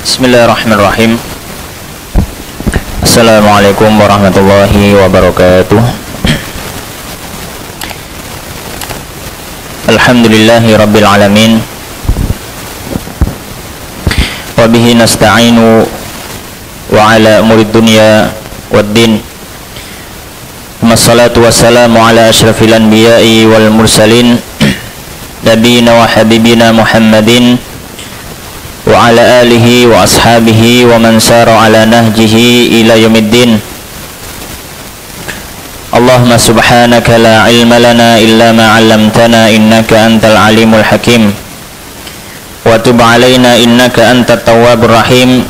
Bismillahirrahmanirrahim. Assalamualaikum warahmatullahi wabarakatuh. Alhamdulillahi rabbil alamin. Wa bihi nasta'inu wa ala umurid dunya waddin. Wassalatu wassalamu ala asyrafil anbiya'i wal mursalin nabiyina wa habibina Muhammadin wa ala alihi wa ashabihi wa man sara ala nahjihi ila yaumiddin. Allahumma subhanaka la ilma lana illa ma 'allamtana innaka antal alimul hakim wa tub alaina innaka antat tawwabur rahim.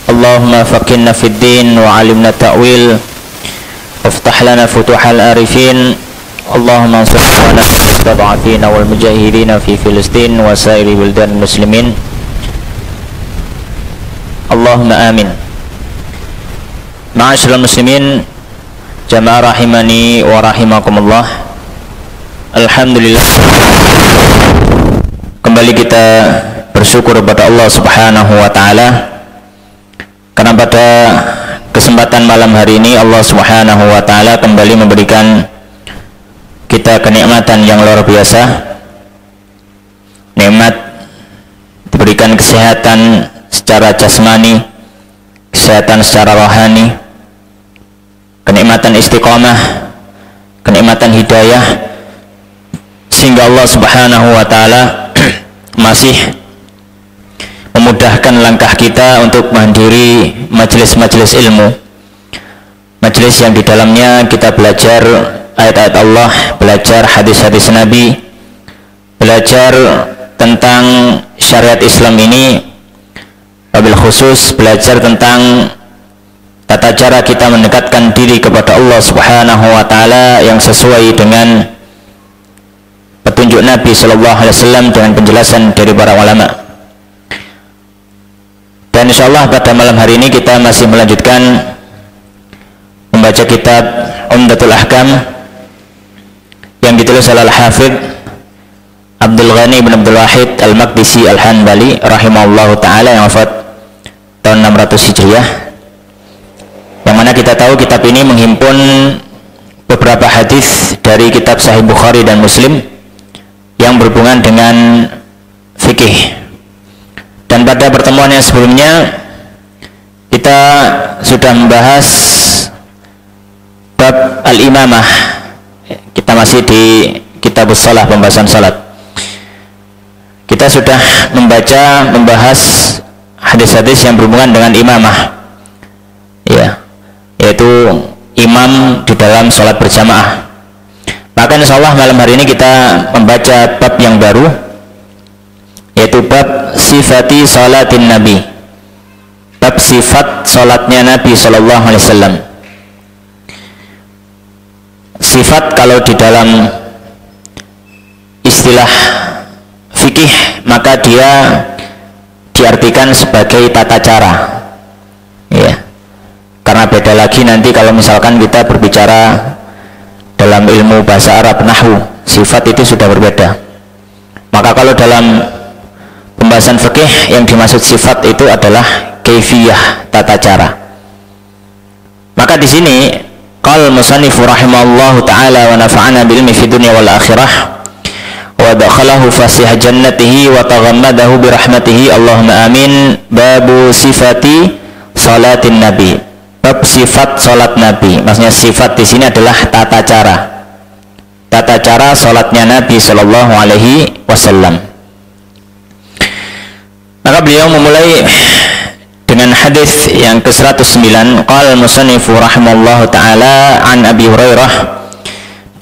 Allahumma faqihna fid din wa 'allimna ta'wil waftah lana futuhal arifin. Allahumma ansur lana mustad'afina wal mujahidin fi Filistin wa sa'iri bildan muslimin. Allahumma amin. Ma'asyiral muslimin, jamaah rahimani wa rahimakumullah. Alhamdulillah, kembali kita bersyukur kepada Allah Subhanahu wa taala karena pada kesempatan malam hari ini Allah Subhanahu wa taala kembali memberikan kita kenikmatan yang luar biasa. Nikmat diberikan kesehatan secara jasmani, kesehatan secara rohani, kenikmatan istiqamah, kenikmatan hidayah, sehingga Allah Subhanahu wa taala masih memudahkan langkah kita untuk menghadiri majelis-majelis ilmu, majelis yang di dalamnya kita belajar ayat-ayat Allah, belajar hadis-hadis Nabi, belajar tentang syariat Islam ini, wabil khusus belajar tentang tata cara kita mendekatkan diri kepada Allah Subhanahu wa taala yang sesuai dengan petunjuk Nabi sallallahu alaihi wasallam dengan penjelasan dari para ulama. Dan insyaallah pada malam hari ini kita masih melanjutkan membaca kitab Umdatul Ahkam yang ditulis oleh Al-Hafidz Abdul Ghani bin Abdul Wahid Al-Maqdisi Al-Hanbali rahimahullahu taala yang wafat tahun 600 Hijriah, yang mana kita tahu kitab ini menghimpun beberapa hadis dari kitab Sahih Bukhari dan Muslim yang berhubungan dengan fikih. Dan pada pertemuan yang sebelumnya kita sudah membahas bab al-imamah. Kita masih di kitab shalah, pembahasan salat. Kita sudah membahas hadis-hadis yang berhubungan dengan imamah, ya, yaitu imam di dalam sholat berjamaah. Maka insyaallah malam hari ini kita membaca bab yang baru, yaitu bab sifati sholatin Nabi, bab sifat sholatnya Nabi Sallallahu Alaihi Wasallam. Sifat kalau di dalam istilah fikih maka dia diartikan sebagai tata cara, ya. Karena beda lagi nanti kalau misalkan kita berbicara dalam ilmu bahasa Arab nahwu, sifat itu sudah berbeda. Maka kalau dalam pembahasan fikih yang dimaksud sifat itu adalah kaifiyah, tata cara. Maka di sini qala musannif rahimahullahu taala wa nafa'ana bil ilmi fid dunya wal akhirah wa dakhalahu fasih jannatihi wa taghammadahu bi rahmatihi Allahumma amin. Babu sifati salatin Nabi, bab sifat salat Nabi. Maksudnya sifat di sini adalah tata cara salatnya Nabi sallallahu alaihi wasallam. Maka beliau memulai dengan hadis yang ke-109. Qala al-musannif rahimallahu taala an Abi Hurairah,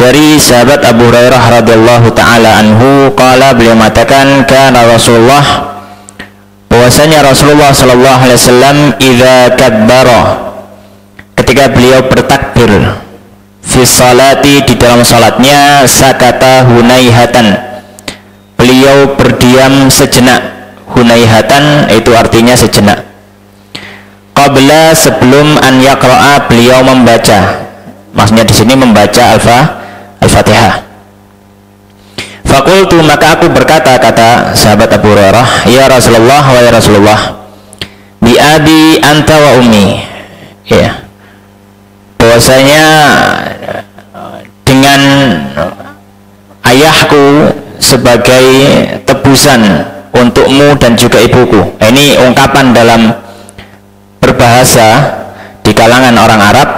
dari sahabat Abu Hurairah radhiyallahu taala anhu, qala, beliau mengatakan, kana Rasulullah, bahwasanya Rasulullah sallallahu alaihi wasallam idza kabbara, ketika beliau bertakbir, fi salati, di dalam salatnya, sakata hunaihatan, beliau berdiam sejenak. Hunaihatan itu artinya sejenak. Qabla, sebelum, an yaqra'a, beliau membaca. Maksudnya di sini membaca Al-Fatihah. Fakultu, maka aku berkata, kata sahabat Abu Hurairah, ya Rasulullah, wa ya Rasulullah, bi abi anta wa ummi, ya, bahwasanya dengan ayahku sebagai tebusan untukmu dan juga ibuku. Ini ungkapan dalam berbahasa di kalangan orang Arab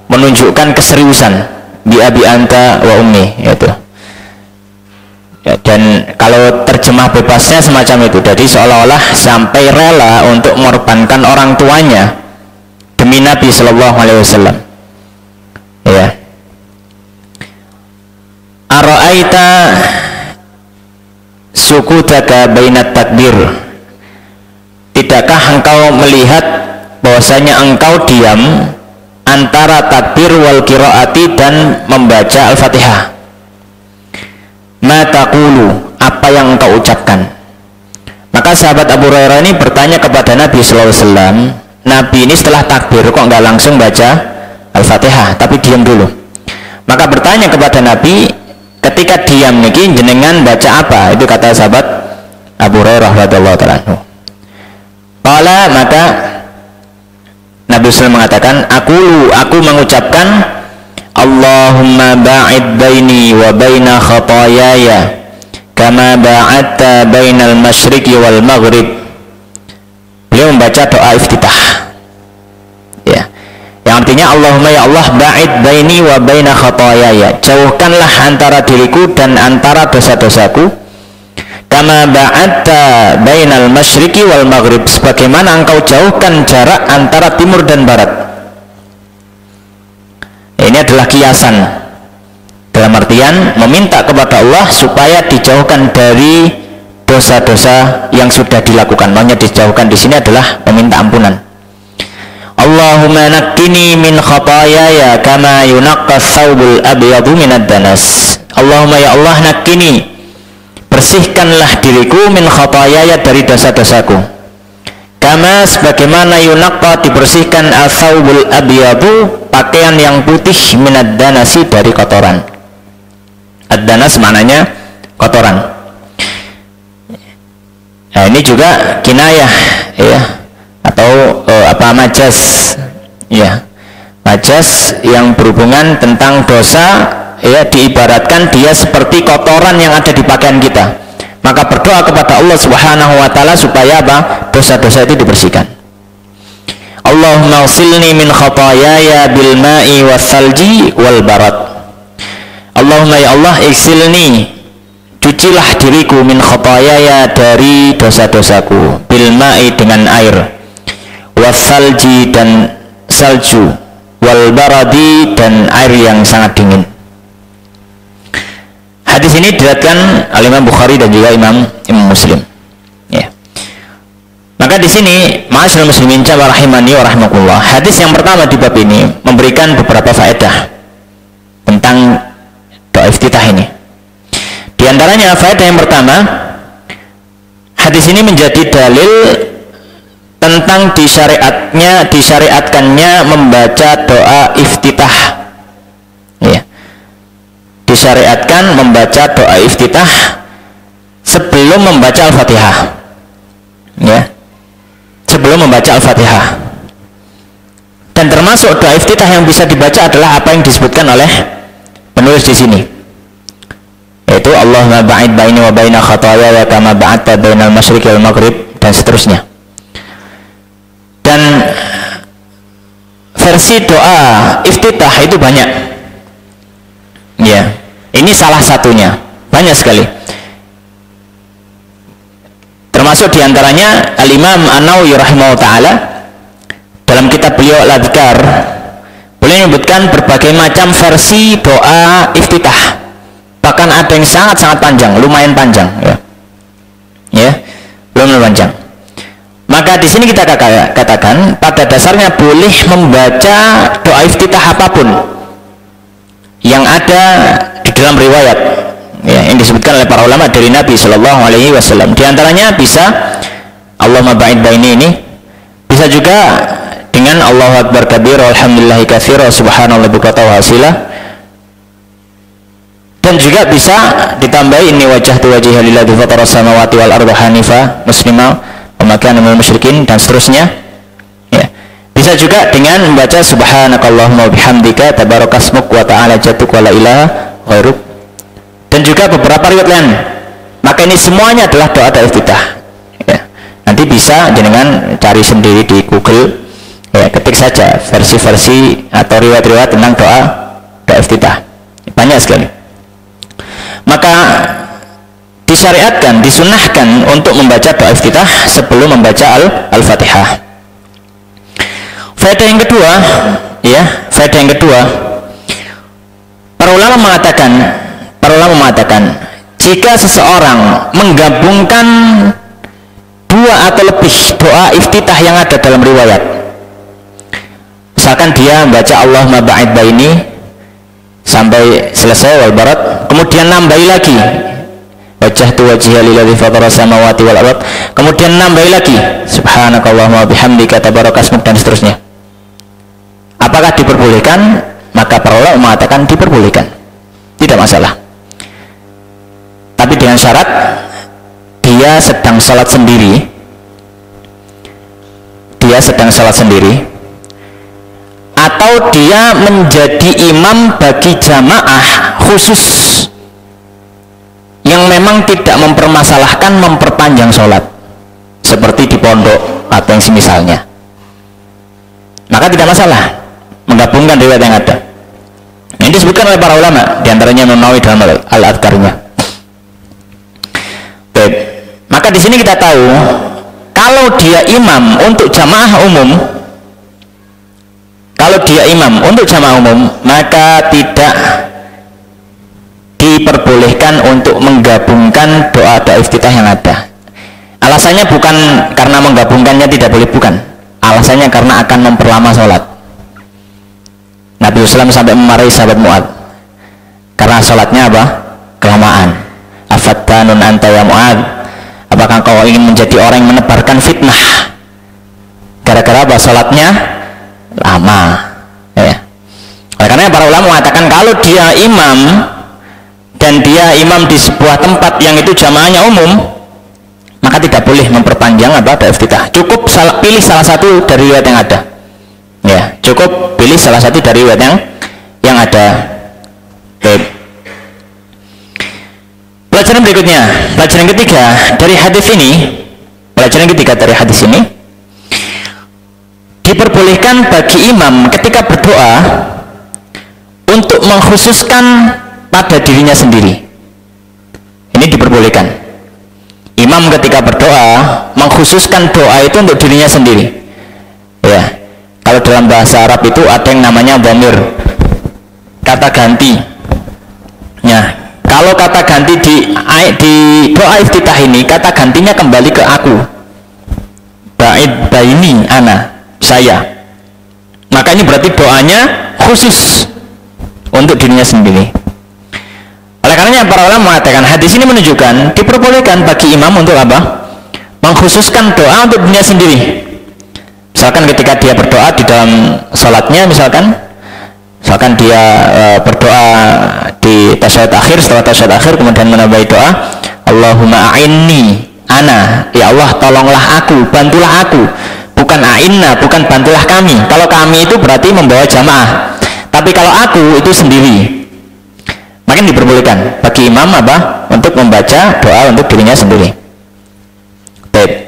menunjukkan keseriusan, bi abi anta wa ummi, yaitu. Ya, dan kalau terjemah bebasnya semacam itu, jadi seolah-olah sampai rela untuk mengorbankan orang tuanya demi Nabi Sallallahu Alaihi Wasallam. Ya. Ara'aita sukutaka bainat takbir, tidakkah engkau melihat bahwasanya engkau diam antara takbir wal qiraati dan membaca Al-Fatihah? Ma taqulu, apa yang engkau ucapkan? Maka sahabat Abu Hurairah ini bertanya kepada Nabi sallallahu alaihi wasallam, Nabi ini setelah takbir kok enggak langsung baca Al-Fatihah, tapi diam dulu. Maka bertanya kepada Nabi, ketika diam niki jenengan baca apa? Itu kata sahabat Abu Hurairah radhiyallahu ta'ala anhu. Qala, maka Nabi SAW mengatakan, aku mengucapkan Allahumma ba'id baini wa baina khatayaya kama ba'adta bainal masyriqi wal maghrib. Beliau membaca doa iftitah, ya, yang artinya Allahumma, ya Allah, ba'id baini wa baina khatayaya, jauhkanlah antara diriku dan antara dosa-dosaku, kama ba'adta bainal masyriqi wal maghrib, sebagaimana engkau jauhkan jarak antara timur dan barat. Ini adalah kiasan, dalam artian meminta kepada Allah supaya dijauhkan dari dosa-dosa yang sudah dilakukan. Makanya dijauhkan di sini adalah meminta ampunan. Allahumma naqqini min khataayaya kama yunaqqas thawbul abyadu minad danas. Allahumma, ya Allah, naqqini, bersihkanlah diriku min khataayaya, dari dosa-dosaku. Kama, sebagaimana yunaqqa, dibersihkan al-thawbul abyadu, pakaian yang putih, minad danasi, dari kotoran. Ad-danas maknanya kotoran. Nah, ini juga kinayah, ya, atau majaz, ya, majaz yang berhubungan tentang dosa, ya, diibaratkan dia seperti kotoran yang ada di pakaian kita. Maka berdoa kepada Allah Subhanahu wa ta'ala supaya apa? Dosa-dosa itu dibersihkan. Allahumma ghsilni min khataayaya bil ma'i was salji wal barad. Allahumma, ya Allah, ighsilni, cucilah diriku, min khataayaya, dari dosa-dosaku, bil ma'i, dengan air, was salji, dan salju, wal baradi, dan air yang sangat dingin. Hadis ini diriwayatkan oleh Imam Bukhari dan juga Imam Muslim. Ya. Maka di sini, ma'asyiral muslimin rahimani wa rahimakumullah, hadis yang pertama di bab ini memberikan beberapa faedah tentang doa iftitah ini. Di antaranya faedah yang pertama, hadis ini menjadi dalil tentang disyariatkannya membaca doa iftitah. Ya. Disyariatkan membaca doa iftitah sebelum membaca Al-Fatihah, ya, sebelum membaca Al-Fatihah. Dan termasuk doa iftitah yang bisa dibaca adalah apa yang disebutkan oleh penulis di sini, yaitu Allahumma ba'id baini wa baina khataayaya kama ba'adta bainal masyriqi wal maghrib, dan seterusnya. Dan versi doa iftitah itu banyak, ya. Ini salah satunya, banyak sekali. Termasuk diantaranya Al-Imam An-Nawawi rahimahullah ta'ala dalam kitab beliau Al-Adhkar, beliau menyebutkan berbagai macam versi doa iftitah. Bahkan ada yang sangat-sangat panjang, lumayan panjang, ya. Ya, lumayan panjang. Maka di sini kita katakan pada dasarnya boleh membaca doa iftitah apapun yang ada di dalam riwayat, ya, yang disebutkan oleh para ulama dari Nabi Shallallahu Alaihi Wasallam. Di antaranya bisa Allahumma ba'id baini ini, bisa juga dengan Allahu Akbar kabir, alhamdulillahi katsira, subhanallah bukratan wa asila, dan juga bisa ditambahi inni wajjahtu wajhiya lillazi fatara samawati wal arda hanifa muslima wa ma kana minal musyrikin, dan seterusnya. Ya. Bisa juga dengan membaca subhanakallahumma wa bihamdika tabarakasmuk wa ta'ala jatuk wa la ilaha ghairuk, dan juga beberapa riwayat lain. Maka ini semuanya adalah doa iftitah. Ya. Nanti bisa jenengan cari sendiri di Google, ya, ketik saja versi-versi atau riwayat-riwayat tentang doa iftitah, banyak sekali. Maka disyariatkan, disunnahkan untuk membaca doa iftitah sebelum membaca al-Fatihah. Faedah yang kedua, ya, faedah yang kedua, para ulama mengatakan jika seseorang menggabungkan dua atau lebih doa iftitah yang ada dalam riwayat, misalkan dia membaca Allahumma ba'id baini sampai selesai wal barat, kemudian nambahi lagi wajjahtu wajhiya lilladzi fatara samawati wal ardh, kemudian nambahi lagi subhanakallahumma bihamdika tabarakasmuk, dan seterusnya. Apakah diperbolehkan? Maka para ulama mengatakan diperbolehkan, tidak masalah, tapi dengan syarat dia sedang salat sendiri, atau dia menjadi imam bagi jamaah khusus yang memang tidak mempermasalahkan memperpanjang sholat seperti di pondok atau yang semisalnya, maka tidak masalah menggabungkan riwayat yang ada. Ini disebutkan oleh para ulama, diantaranya Imam Nawawi dalam Al-Adhkarnya. Baik, maka di sini kita tahu kalau dia imam untuk jamaah umum, maka tidak diperbolehkan untuk menggabungkan doa iftitah yang ada. Alasannya bukan karena menggabungkannya tidak boleh, bukan. Alasannya karena akan memperlama sholat. Nabi SAW sampai memarahi sahabat Mu'ad karena sholatnya apa? Kelamaan. Afattanun anta ya Mu'ad, apakah kau ingin menjadi orang yang menebarkan fitnah gara-gara apa? Sholatnya lama, ya. Karena para ulama mengatakan kalau dia imam dan dia imam di sebuah tempat yang itu jamaahnya umum, maka tidak boleh memperpanjang doa iftitah. Cukup pilih salah satu dari riwayat yang ada, ya, cukup pilih salah satu dari riwayat yang ada. Baik. Pelajaran berikutnya, pelajaran ketiga dari hadis ini, diperbolehkan bagi imam ketika berdoa untuk mengkhususkan pada dirinya sendiri. Ini diperbolehkan. Imam ketika berdoa mengkhususkan doa itu untuk dirinya sendiri. Ya. Kalau dalam bahasa Arab itu ada yang namanya dhamir, kata ganti. Ya. Kalau kata ganti di doa iftitah ini, kata gantinya kembali ke aku. Ba'id baini ana, saya. Maka ini berarti doanya khusus untuk dirinya sendiri. Oleh karenanya para ulama mengatakan hadis ini menunjukkan diperbolehkan bagi imam untuk apa? Mengkhususkan doa untuk dirinya sendiri. Misalkan ketika dia berdoa di dalam salatnya, misalkan dia berdoa di tasyahud akhir, setelah tasyahud akhir kemudian menambahi doa Allahumma a'inni ana, ya Allah tolonglah aku, bantulah aku. Bukan a'inna, bukan bantulah kami. Kalau kami itu berarti membawa jamaah, tapi kalau aku itu sendiri. Makin diperbolehkan bagi imam apa? Untuk membaca doa untuk dirinya sendiri. Baik.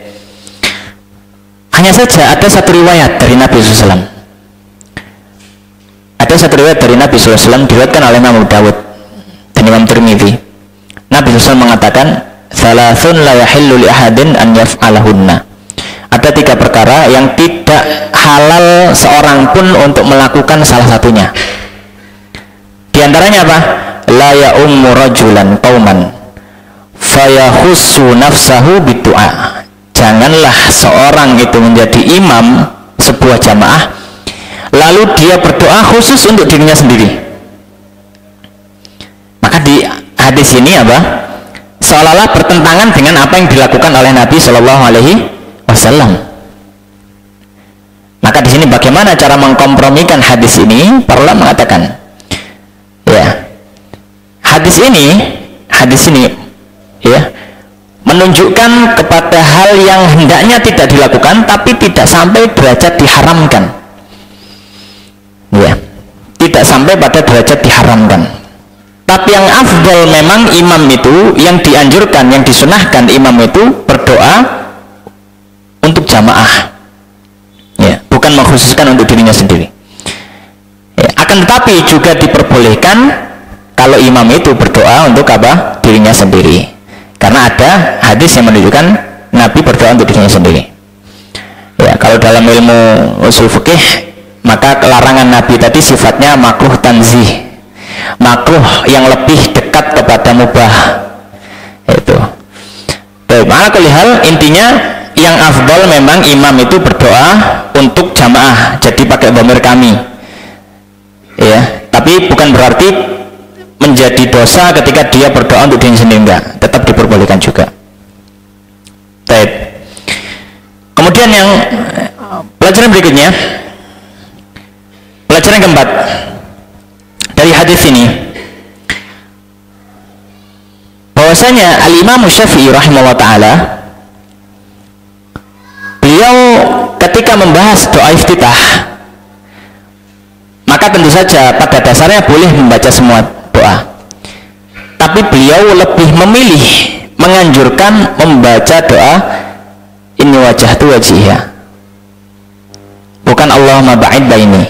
Hanya saja ada satu riwayat dari Nabi SAW. Ada satu riwayat dari Nabi SAW diriwayatkan oleh Imam Abu Dawud dan Imam Tirmidzi. Nabi SAW mengatakan, "Thalathun la yahillu li ahadin an yaf'alahunna." Ada 3 perkara yang tidak halal seorang pun untuk melakukan salah satunya. Di antaranya apa? La ya'ummu rajulan qauman fayakhussu nafsahu bidu'a. Janganlah seorang itu menjadi imam sebuah jamaah lalu dia berdoa khusus untuk dirinya sendiri. Maka di hadis ini apa? Seolah-olah bertentangan dengan apa yang dilakukan oleh Nabi Shallallahu Alaihi Wasallam. Maka di sini bagaimana cara mengkompromikan hadis ini? Para ulama mengatakan, ya, hadis ini, ya, menunjukkan kepada hal yang hendaknya tidak dilakukan tapi tidak sampai derajat diharamkan. Ya, tidak sampai pada derajat diharamkan. Tapi yang afdal memang imam itu, yang dianjurkan, yang disunahkan imam itu berdoa untuk jamaah. Ya, bukan mengkhususkan untuk dirinya sendiri. Ya, akan tetapi juga diperbolehkan kalau imam itu berdoa untuk apa? Dirinya sendiri. Karena ada hadis yang menunjukkan Nabi berdoa untuk dirinya sendiri. Ya, kalau dalam ilmu usul fikih, maka larangan Nabi tadi sifatnya makruh tanzih, makruh yang lebih dekat kepada mubah. Itu. Baik, maka hal intinya yang afdal memang imam itu berdoa untuk jamaah. Jadi pakai dhamir kami. Ya, tapi bukan berarti menjadi dosa ketika dia berdoa untuk dirinya sendiri, enggak, tetap diperbolehkan juga. Baik. Kemudian yang pelajaran berikutnya, pelajaran keempat dari hadis ini, bahwasanya Al-Imam Syafi'i rahimahullah ta'ala, beliau ketika membahas doa iftitah, maka tentu saja pada dasarnya boleh membaca semua doa, tapi beliau lebih memilih menganjurkan membaca doa inni wajhtu wajhiya, bukan Allahumma ba'id baini.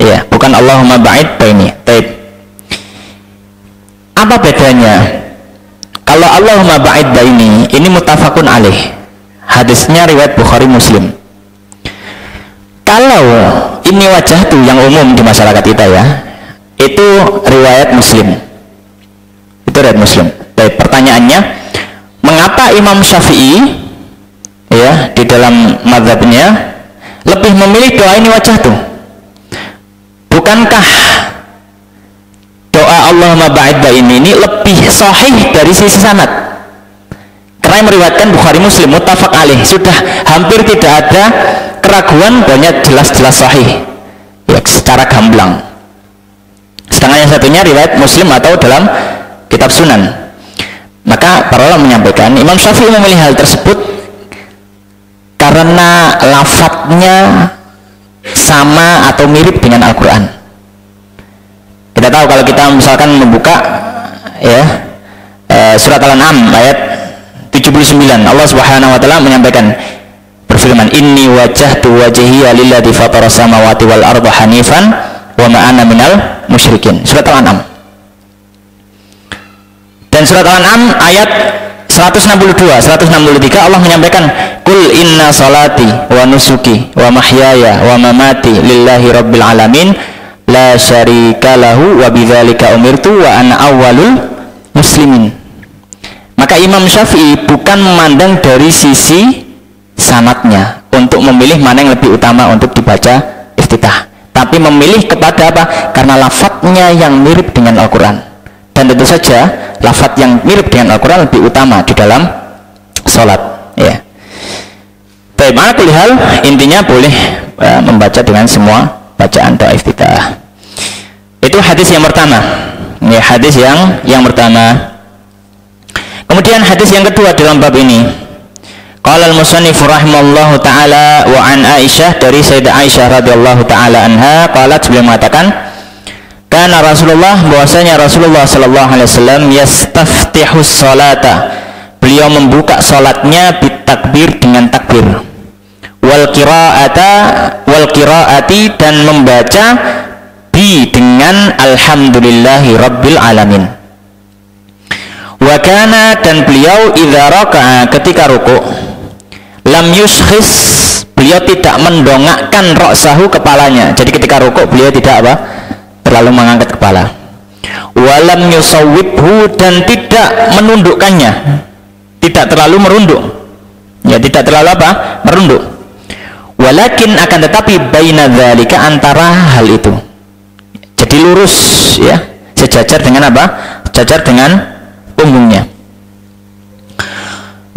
Ya, bukan Allahumma ba'id baini. Baik. Apa bedanya? Kalau Allahumma ba'id baini ini muttafaqun alaih, hadisnya riwayat Bukhari Muslim. Kalau ini wajah tuh yang umum di masyarakat kita ya, itu riwayat Muslim. Itu riwayat Muslim. Baik, pertanyaannya, mengapa Imam Syafi'i ya di dalam mazhabnya lebih memilih doa ini wajah tuh? Bukankah doa Allahumma ba'id baini ini lebih sahih dari sisi sanad? Karena meriwayatkan Bukhari Muslim muttafaq alaih, sudah hampir tidak ada keraguan, banyak jelas-jelas sahih ya, secara gamblang. Sedangkan yang satunya riwayat Muslim atau dalam kitab Sunan. Maka para ulama menyampaikan Imam Syafi'i memilih hal tersebut karena lafadznya sama atau mirip dengan Al-Quran. Kita tahu kalau kita misalkan membuka ya surat Al-An'am ayat 79, Allah Subhanahu wa taala menyampaikan, berfirman, inni wajjahtu wajhiya lilladzi fatara samawati wal arda hanifan wa ma ana minal musyrikin. Surat Al-An'am. Dan surat Al-An'am ayat 162, 163 Allah menyampaikan, Qul inna salati wa nusuki wa mahyaya wa mamati lillahi rabbil alamin la syarika lahu wa bidzalika umirtu wa ana awwalul muslimin. Maka Imam Syafi'i bukan memandang dari sisi sanadnya untuk memilih mana yang lebih utama untuk dibaca iftitah, tapi memilih kepada apa? Karena lafadznya yang mirip dengan Al-Quran, dan tentu saja lafadz yang mirip dengan Al-Quran lebih utama di dalam sholat ya. Baik, maka kulihal intinya boleh membaca dengan semua bacaan doa iftitah. Itu hadis yang pertama ya, hadis yang pertama. Kemudian hadis yang kedua dalam bab ini, qala al-musannif rahimallahu taala wa an Aisyah, dari Sayyidah Aisyah radhiyallahu taala anha, qalat, beliau mengatakan, karena Rasulullah, bahwasanya Rasulullah sallallahu alaihi wasallam yastaftihus salata, beliau membuka salatnya bitakbir, dengan takbir, wal qiraati, dan membaca bi dengan alhamdulillahi rabbil alamin. Wa kana, dan beliau idza raka'a, ketika rukuk, lam yushkhis, beliau tidak mendongakkan ra'sahu, kepalanya. Jadi ketika rukuk beliau tidak apa? Terlalu mengangkat kepala. Walam yusawwibhu, dan tidak menundukkannya, tidak terlalu merunduk. Ya, tidak terlalu apa? Merunduk. Walakin, akan tetapi, baina dzalika, antara hal itu. Jadi lurus ya, sejajar dengan apa? Sejajar dengan punggungnya.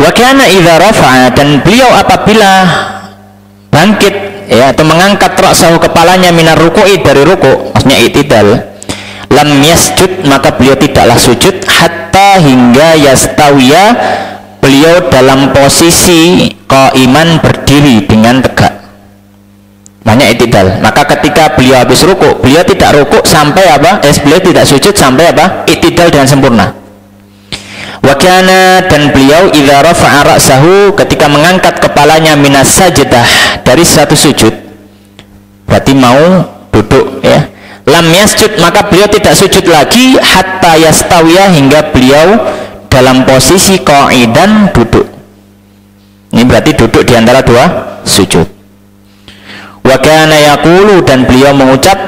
Wa kana idza rafa'a, dan beliau apabila bangkit ya, atau mengangkat ra'sahu, kepalanya, minar ruku'i, dari ruku', maksudnya i'tidal, lam yasjud, maka beliau tidaklah sujud, hatta hingga yastawiya beliau dalam posisi qaiman, berdiri dengan tegak. Banyak i'tidal. Maka ketika beliau habis rukuk, beliau tidak rukuk sampai apa? Beliau tidak sujud sampai apa? I'tidal dengan sempurna. Wa kana, dan beliau idza rafa'a ra'sahu, ketika mengangkat kepalanya minas sajdah, dari satu sujud, berarti mau duduk ya, lam yasjud, maka beliau tidak sujud lagi hatta yastawiya, hingga beliau dalam posisi qa'idan, duduk. Ini berarti duduk di antara dua sujud. Wa kana yaqulu, dan beliau mengucap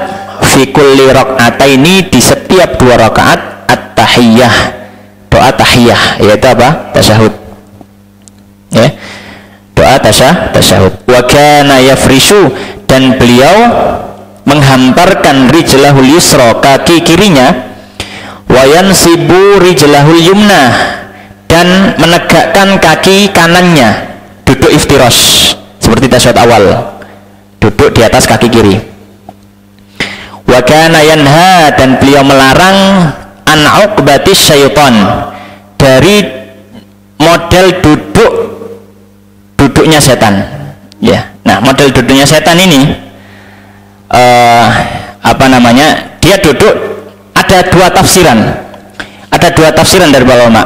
fi kulli rak'ataini, di setiap dua rakaat, at-tahiyyah, doa tahiyah, yaitu apa? Tasyahud. Ya. Doa tasyahud. Wa kana yafrishu, dan beliau menghamparkan rijlahul yusra, kaki kirinya, wa yansibu rijlahul yumna, dan menegakkan kaki kanannya, duduk iftirash seperti tasyahud awal, duduk di atas kaki kiri. Wa kana yanha, dan beliau melarang an uqbatis syaitan, dari model duduknya setan. Ya. Nah, model duduknya setan ini dia duduk, ada dua tafsiran dari para ulama.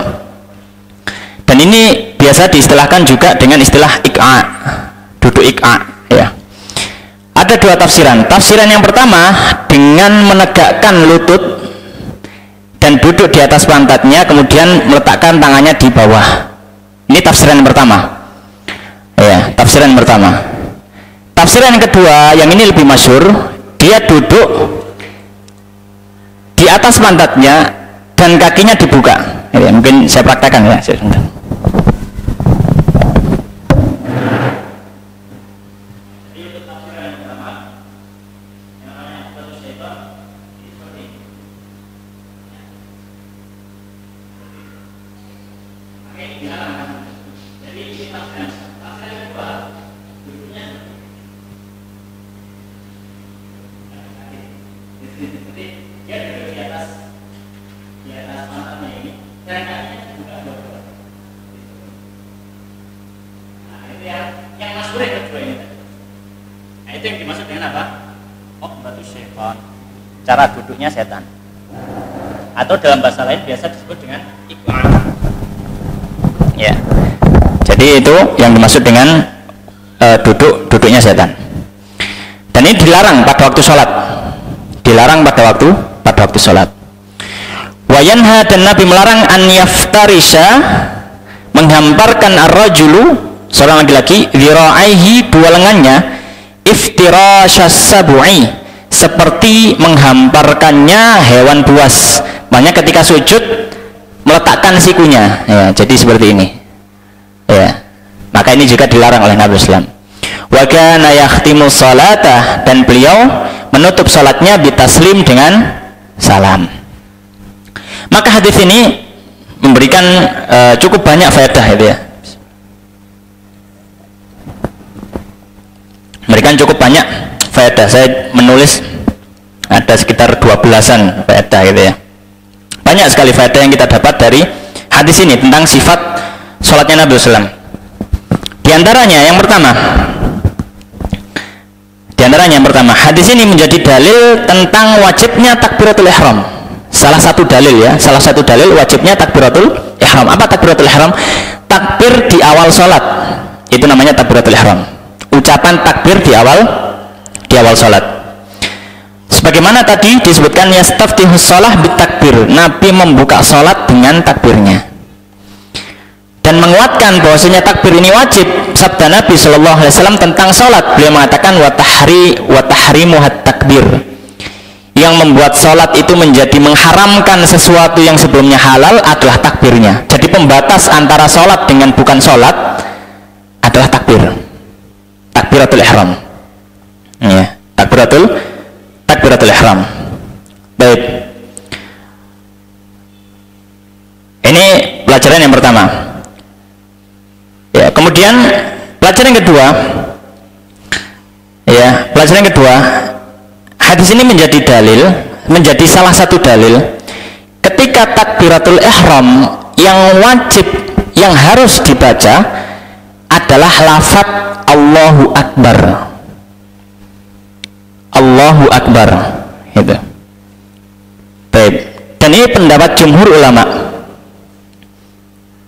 Dan ini biasa diistilahkan juga dengan istilah iqa, duduk iqa ya. Ada dua tafsiran. Tafsiran yang pertama dengan menegakkan lutut dan duduk di atas pantatnya, kemudian meletakkan tangannya di bawah. Ini tafsiran yang pertama. Ya, tafsiran yang pertama. Tafsiran yang kedua, yang ini lebih masyhur, dia duduk di atas pantatnya dan kakinya dibuka. Ya, mungkin saya praktekkan ya. Itu yang dimaksud dengan apa? Uqbatus syaitan, cara duduknya setan, atau dalam bahasa lain biasa disebut dengan iqa. Ya, jadi itu yang dimaksud dengan duduknya setan. Dan ini dilarang pada waktu sholat, pada waktu sholat. Wa yanha, dan Nabi melarang an yaftarisha, menghamparkan ar-rajulu, seorang laki-laki, dhira'aihi, dua lengannya, iftirasyas sab'i, seperti menghamparkannya hewan buas. Makanya ketika sujud meletakkan sikunya ya, jadi seperti ini ya. Maka ini juga dilarang oleh Nabi Islam. Wa kana yakhtimu salata, dan beliau menutup salatnya bitaslim, dengan salam. Maka hadis ini memberikan cukup banyak faedah itu ya. Memberikan cukup banyak faedah. Saya menulis ada sekitar 12-an faedah gitu ya. Banyak sekali faedah yang kita dapat dari hadis ini tentang sifat sholatnya Nabi SAW. Di antaranya yang pertama, hadis ini menjadi dalil tentang wajibnya takbiratul ihram. Salah satu dalil wajibnya takbiratul ihram. Apa takbiratul ihram? Takbir di awal sholat, itu namanya takbiratul ihram. Ucapan takbir di awal sholat. Sebagaimana tadi disebutkan yastaftihus shalah bitakbir, Nabi membuka sholat dengan takbirnya. Dan menguatkan bahwasanya takbir ini wajib, sabda Nabi SAW tentang sholat, beliau mengatakan wa tahrimuhat takbir, yang membuat sholat itu menjadi mengharamkan sesuatu yang sebelumnya halal adalah takbirnya. Jadi pembatas antara sholat dengan bukan sholat adalah takbiratul ihram ya, takbiratul ihram. Baik, ini pelajaran yang pertama ya. Kemudian pelajaran yang kedua, hadis ini menjadi salah satu dalil ketika takbiratul ihram yang yang harus dibaca adalah lafaz Allahu Akbar. Allahu Akbar itu. Baik. Dan ini pendapat jumhur ulama.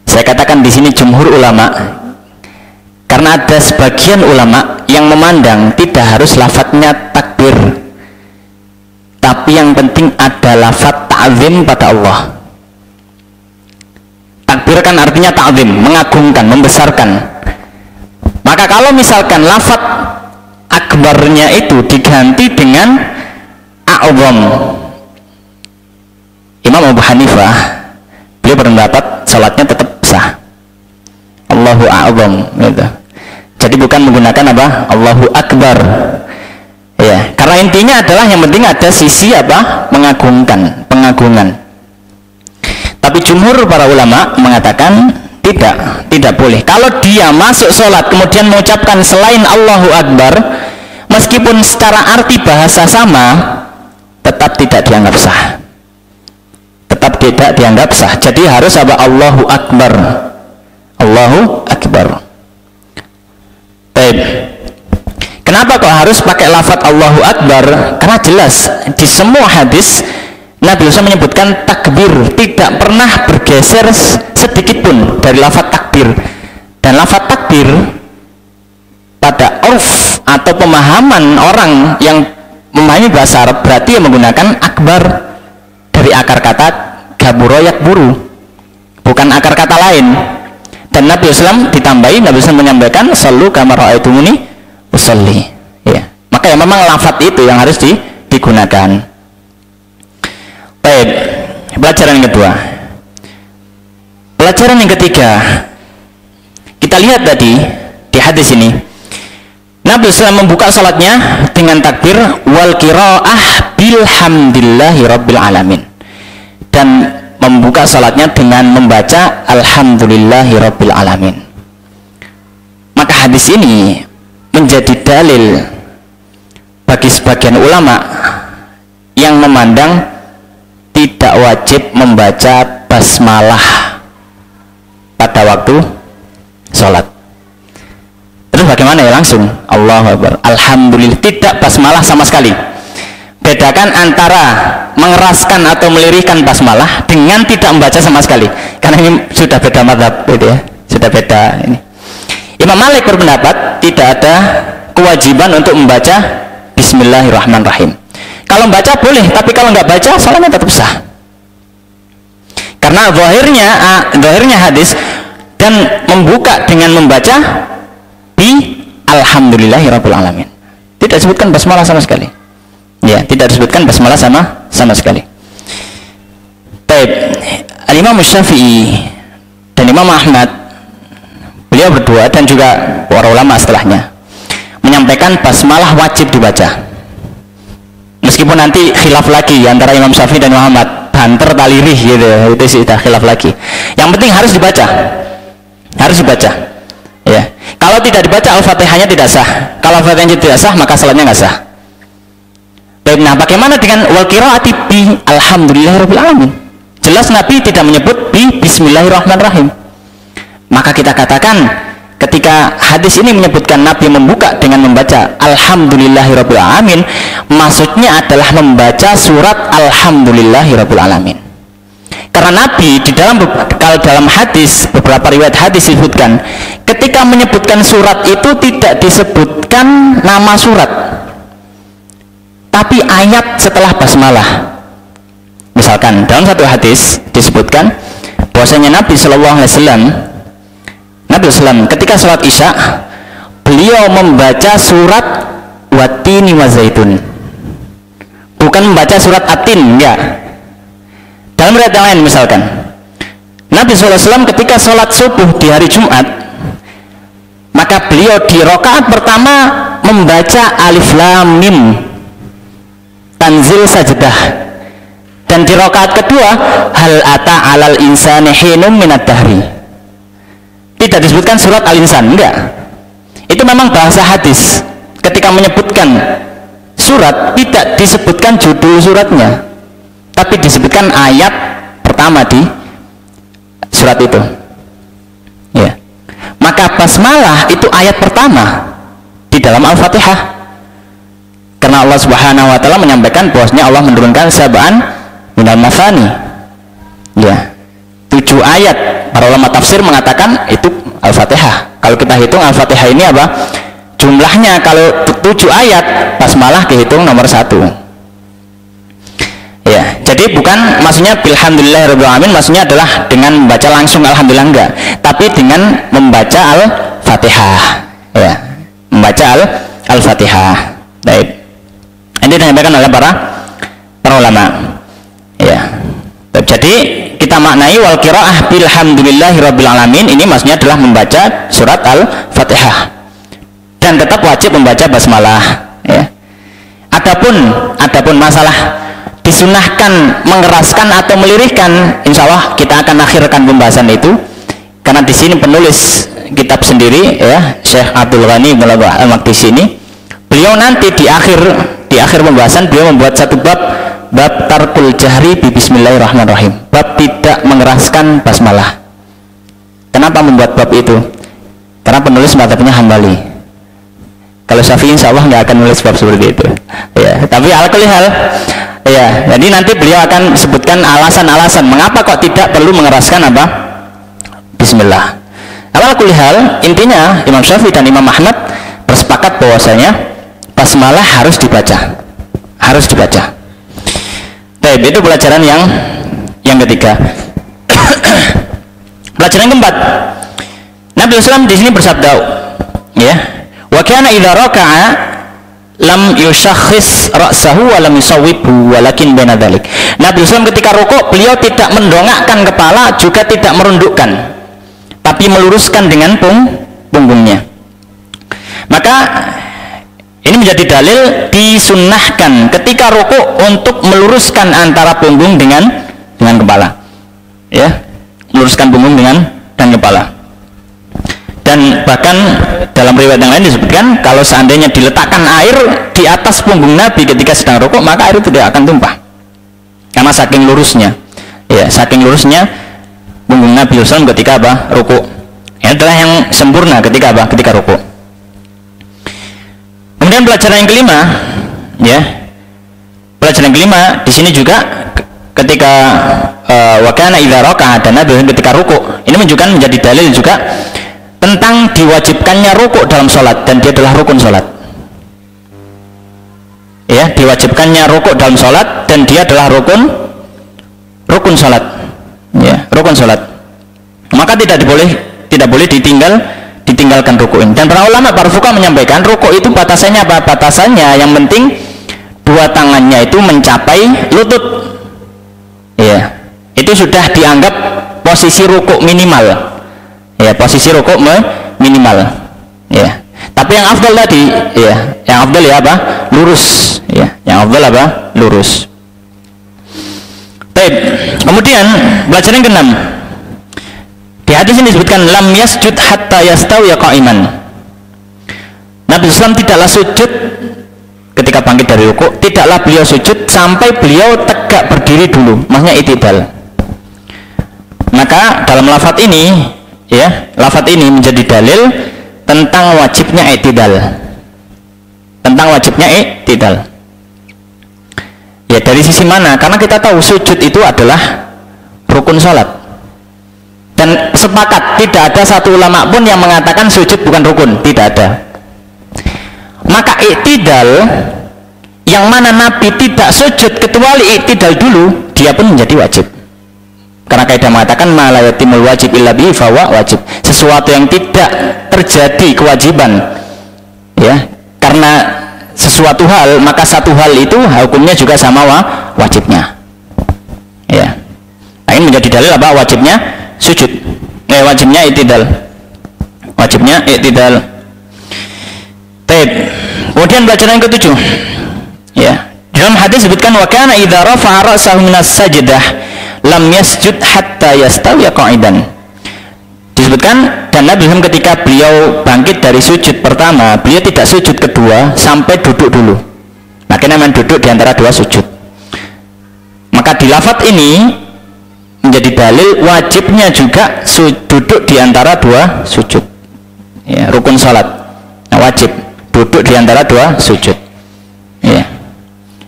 Saya katakan di sini jumhur ulama karena ada sebagian ulama yang memandang tidak harus lafadznya takbir, tapi yang penting ada lafadz ta'zim pada Allah. Takbir kan artinya ta'zim, mengagungkan, membesarkan. Maka kalau misalkan lafadz akbarnya itu diganti dengan a'zam, Imam Abu Hanifah beliau berpendapat salatnya tetap sah. Allahu a'zam gitu. Jadi bukan menggunakan apa? Allahu Akbar. Ya, karena intinya adalah yang penting ada sisi apa? Mengagungkan, pengagungan. Tapi jumhur para ulama mengatakan tidak boleh. Kalau dia masuk sholat kemudian mengucapkan selain Allahu Akbar, meskipun secara arti bahasa sama, tetap tidak dianggap sah. Tetap tidak dianggap sah. Jadi harus apa? Allahu Akbar. Allahu Akbar. Baik. Kenapa kok harus pakai lafaz Allahu Akbar? Karena jelas di semua hadis Nabi SAW menyebutkan takbir, tidak pernah bergeser sedikit pun dari lafaz takbir. Dan lafaz takbir pada urf atau pemahaman orang yang memahami bahasa Arab berarti yang menggunakan akbar dari akar kata gaburo yakburu, bukan akar kata lain. Dan Nabi SAW ditambahi, Nabi SAW menyampaikan sallu kama ra'aitumuni usolli, ya. Maka ya memang lafaz itu yang harus digunakan. Baik, pelajaran yang kedua. Pelajaran yang ketiga, kita lihat tadi di hadis ini Nabi SAW membuka salatnya dengan takbir wal qiraah bilhamdillahi rabbil alamin, dan membuka salatnya dengan membaca alhamdulillahi rabbil alamin. Maka hadis ini menjadi dalil bagi sebagian ulama yang memandang tidak wajib membaca basmalah pada waktu sholat. Terus bagaimana ya? Langsung Allahu Akbar, alhamdulillah, tidak basmalah sama sekali. Bedakan antara mengeraskan atau melirihkan basmalah dengan tidak membaca sama sekali, karena ini sudah beda mazhab gitu ya, sudah beda ini. Imam Malik berpendapat tidak ada kewajiban untuk membaca Bismillahirrahmanirrahim. Kalau membaca boleh, tapi kalau nggak baca salatnya tetap sah. Karena zahirnya hadis dan membuka dengan membaca bi alhamdulillahirabbil alamin. Tidak disebutkan basmalah sama sekali. Ya, tidak disebutkan basmalah sama sekali. Baik, Imam Syafi'i dan Imam Ahmad, beliau berdua dan juga para ulama setelahnya menyampaikan basmalah wajib dibaca. Meskipun nanti khilaf lagi antara Imam Syafi'i dan Imam Ahmad, banter talirih gitu, itu sih sudah khilaf lagi. Yang penting harus dibaca. Harus dibaca. Ya. Kalau tidak dibaca Al-Fatihahnya tidak sah. Kalau Al-Fatihahnya tidak sah, maka salatnya nggak sah. Baik, nah bagaimana dengan wal qiraati bi alhamdulillahirabbil alamin? Jelas Nabi tidak menyebut bi bismillahirrahmanirrahim. Maka kita katakan ketika hadis ini menyebutkan Nabi membuka dengan membaca alhamdulillahirabbil alamin, maksudnya adalah membaca surat alhamdulillahirabbil alamin. Karena Nabi di dalam hadis, beberapa riwayat hadis disebutkan ketika menyebutkan surat itu tidak disebutkan nama surat, tapi ayat setelah basmalah. Misalkan dalam satu hadis disebutkan bahwasanya Nabi SAW ketika sholat isya beliau membaca surat watini wa zaitun, bukan membaca surat atin, enggak. Dalam riwayat yang lain misalkan Nabi SAW ketika sholat subuh di hari Jumat, maka beliau di rakaat pertama membaca alif lam mim tanzil sajdah, dan di rakaat kedua hal ata alal insani hinum minad dahri. Tidak disebutkan surat al-insan, enggak. Itu memang bahasa hadis. Ketika menyebutkan surat tidak disebutkan judul suratnya, tapi disebutkan ayat pertama di surat itu. Maka basmalah itu ayat pertama di dalam Al-Fatihah. Karena Allah Subhanahu wa taala menyampaikan bahwasanya Allah menurunkan sab'an minal mathani. Ya. 7 ayat. Para ulama tafsir mengatakan itu Al-Fatihah. Kalau kita hitung Al-Fatihah ini apa? Jumlahnya kalau 7 ayat, basmalah dihitung nomor 1. Ya, jadi bukan maksudnya bilhamdulillahirabbil alamin, maksudnya adalah dengan membaca langsung alhamdulillah, enggak, tapi dengan membaca Al-Fatihah. Ya, membaca Al-Fatihah. Baik. Ini disampaikan oleh para ulama. Ya. Jadi kita maknai wal qiraah bilhamdulillahirabbil alamin, ini maksudnya adalah membaca surat Al-Fatihah. Dan tetap wajib membaca basmalah. Ya. Adapun masalah disunahkan mengeraskan atau melirihkan, insya Allah kita akan akhirkan pembahasan itu, karena di sini penulis kitab sendiri, ya, Syekh Abdul Ghani bin Al-Maqdisi ini, beliau nanti di akhir pembahasan beliau membuat satu bab tarkul jahri bi bismillahirrahmanirrahim, bab tidak mengeraskan basmalah. Kenapa membuat bab itu? Karena penulis mazhabnya Hambali. Kalau Syafi'i insya Allah nggak akan nulis bab seperti itu, ya. Tapi ala-kulli hal, ya, jadi nanti beliau akan sebutkan alasan-alasan mengapa kok tidak perlu mengeraskan apa? Bismillah. Ala-kulli hal, intinya Imam Syafi'i dan Imam Ahmad bersepakat bahwasanya basmalah harus dibaca. Harus dibaca. Baik, itu pelajaran yang ketiga. Pelajaran yang keempat. Nabi SAW di sini bersabda, ya, wa kana idza raka'a lam yushakhis ra'sahu wa lam yusawwibhu walakin baina dzalik. Nabi SAW ketika rukuk beliau tidak mendongakkan kepala, juga tidak merundukkan, tapi meluruskan dengan punggungnya. Maka ini menjadi dalil disunnahkan ketika rukuk untuk meluruskan antara punggung dengan kepala. Ya, meluruskan punggung dan kepala. Dan bahkan dalam riwayat yang lain disebutkan kalau seandainya diletakkan air di atas punggung Nabi ketika sedang rukuk, maka air itu tidak akan tumpah karena saking lurusnya, ya, saking lurusnya punggung Nabi SAW ketika apa? Rukuk. Ini adalah yang sempurna ketika apa? Ketika rukuk. Kemudian pelajaran yang kelima, ya, pelajaran yang kelima di sini juga ketika wa kana idza raka'a, dan Nabi ketika rukuk, ini menunjukkan menjadi dalil juga tentang diwajibkannya rukuk dalam sholat, dan dia adalah rukun sholat. Ya, diwajibkannya rukuk dalam sholat, dan dia adalah rukun sholat. Ya, rukun sholat. Maka tidak boleh ditinggalkan rukuk ini. Dan para ulama, para fuqaha menyampaikan rukuk itu batasannya apa? Batasannya yang penting dua tangannya itu mencapai lutut. Ya, itu sudah dianggap posisi rukuk minimal. Ya, posisi rukuk minimal. Ya. Tapi yang afdal tadi, ya, yang afdal ya apa? Lurus. Ya, yang afdal apa? Lurus. Baik. Kemudian pelajaran ke-6. Di hadis ini disebutkan lam yasjud hatta yastawi qa'iman. Nabi SAW tidaklah sujud ketika bangkit dari rukuk, tidaklah beliau sujud sampai beliau tegak berdiri dulu. Maksudnya i'tidal. Maka dalam lafaz ini, ya, lafaz ini menjadi dalil tentang wajibnya i'tidal. Tentang wajibnya i'tidal. Ya, dari sisi mana? Karena kita tahu sujud itu adalah rukun salat. Dan sepakat tidak ada satu ulama pun yang mengatakan sujud bukan rukun, tidak ada. Maka i'tidal yang mana Nabi tidak sujud kecuali i'tidal dulu, dia pun menjadi wajib. Karena kaidah mengatakan ma la yatimul wajib illa bihi fahuwa wajib. Sesuatu yang tidak terjadi kewajiban, ya, karena sesuatu hal, maka satu hal itu hukumnya juga sama wajibnya. Ya. Nah, ini menjadi dalil apa? Wajibnya sujud. Wajibnya i'tidal. Wajibnya i'tidal. Baik. Kemudian pelajaran yang ke-7. Ya. Dalam hadis disebutkan wa kana idza rafa'a ra'sahu minas sajdah lam yasjud hatta yastawi qa'idan. Disebutkan, dan Nabi SAW ketika beliau bangkit dari sujud pertama, beliau tidak sujud kedua sampai duduk dulu. Makanya memang duduk di antara dua sujud. Maka di lafaz ini menjadi dalil wajibnya juga duduk di antara dua sujud. ya, rukun sholat. Nah, wajib duduk di antara dua sujud. Ya.